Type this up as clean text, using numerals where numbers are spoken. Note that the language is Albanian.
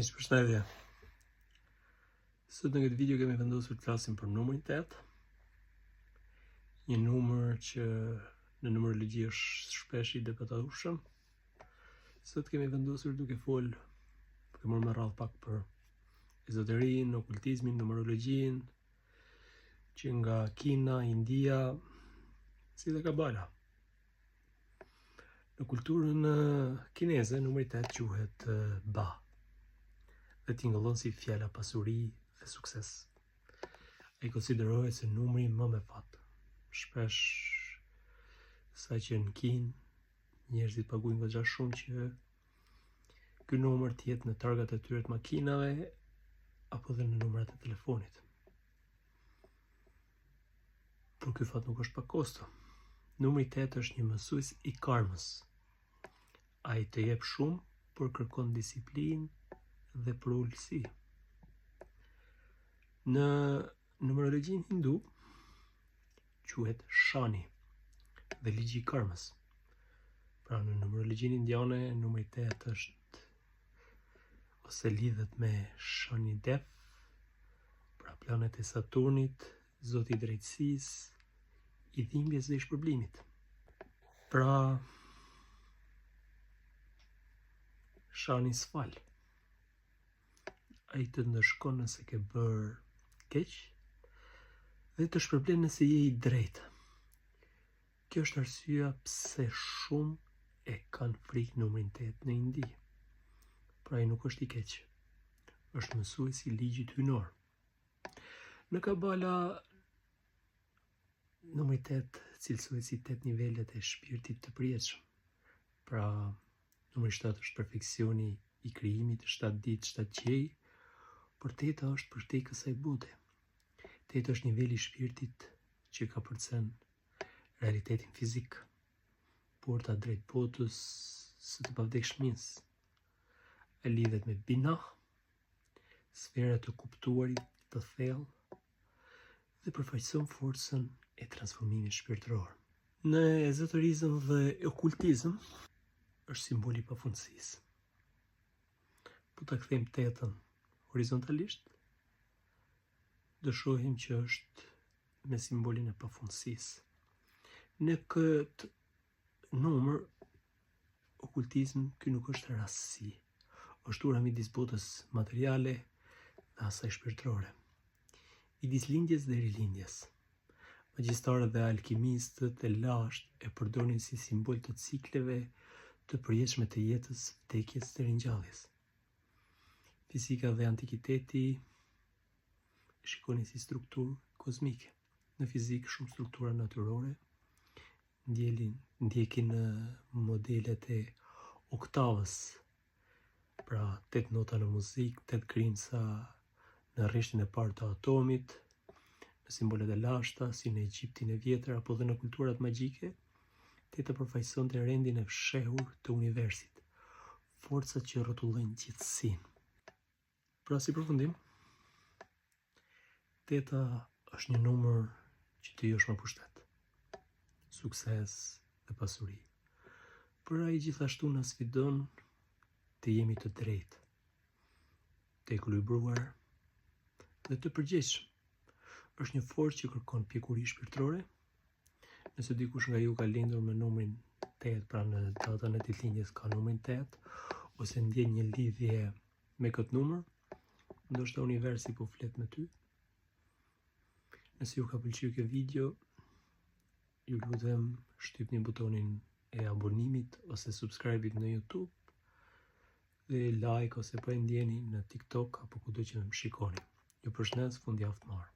Përshëndetje. Sot në këtë video kemi vendosur të flasim për numrin 8, një numër që në numerologji është shpesh i debatueshëm. Sot kemi vendosur duke folë më radh pak për ezoterin, okultizmin, numerologjin, që nga Kina, India, si dhe Kabala. Në kulturën kineze, numri 8 quhet Ba dhe tingëllon si fjala pasuri dhe sukses. Ai konsiderohet se numri më me fat. Shpesh sa që në Kinë njerëzit paguajnë goxha shumë që ky numër të jetë në targat e tyre të makinave apo dhe në numrat e telefonit. Por ky fat nuk është pa kosto. Numri 8 është një mësues i karmës. Ai të jep shumë, por kërkon disiplinë dhe për ullësi. Në numerologjin hindu quhet shani dhe ligji i karmës. Pra në numerologjin indiane numri 8 është ose lidhet me shani dev, pra planet e Saturnit, zoti i drejtësisë, i dhimbjes dhe i shpërblimit. Pra shani s'fal. Ai të ndëshkon nëse ke bërë keq dhe të shpërblen nëse je i drejtë. Kjo është arsyeja pse shumë e kanë frikë numrin 8 në Indi. Pra ai nuk është i keq. Është mësues i ligjit hyjnor. Në Kabala numri 8 cilësohet si 8 nivelet e shpirtit të përjetshëm. Pra numri 7 është perfeksioni i krijimit, 7 ditë, 7 qej. Por 8 është për te i kësaj bote. 8 është niveli i shpirtit që ka përcen realitetin fizik, porta drejt botës së të pavdekshmërisë. Ai lidhet me binah, sfera të kuptuarit të thellë dhe përfaqëson forcën e transformimit shpirtëror. Në ezoterizëm dhe okultizëm është simboli i pafundësisë. Po ta kthejmë 8-ën horizontalisht, do shohim që është me simbolin e pafundësisë. Në këtë numër, okultizm, ky nuk është rastësi, është ura midis botës materiale dhe asaj shpirtërore, midis lindjes dhe rilindjes. Magjistarët dhe alkimistët e lashtë e përdorin si simbol të cikleve të përjetshme të jetës, vdekjes dhe ringjalljes. Fizika dhe antikiteti shikonin si strukturë kozmike. Në fizikë shumë struktura natyrore ndjekin modelet e oktavës, pra 8 nota në muzikë, 8 krimca në rreshtin e parë të atomit, në simbolet e lashta, si në Egjiptin e vjetër apo dhe në kulturat magjike, 8 përfaqësonte rendin e fshehur të universit, forcat që rrotullojnë gjithësinë. Pra si përfundim, 8 është një numër që të josh me pushtet, sukses dhe pasuri. Por ai gjithashtu na sfidon të jemi të drejtë, të ekuilibruar dhe të përgjegjshëm. Është një forcë që kërkon pjekuri shpirtërore. Nëse dikush nga ju ka lindur me numrin 8, pra në datën e ditëlindjes ka numrin 8, ose ndjen një lidhje me këtë numër, ndoshta universi po flet me ty. Nëse ju ka pëlqyer kjo video, ju lutem shtypni butonin e abonimit ose subscribe-it në YouTube dhe like ose po e ndjeni në TikTok apo kudo që më shikoni. Ju përshëndes, fundjavë të mbarë.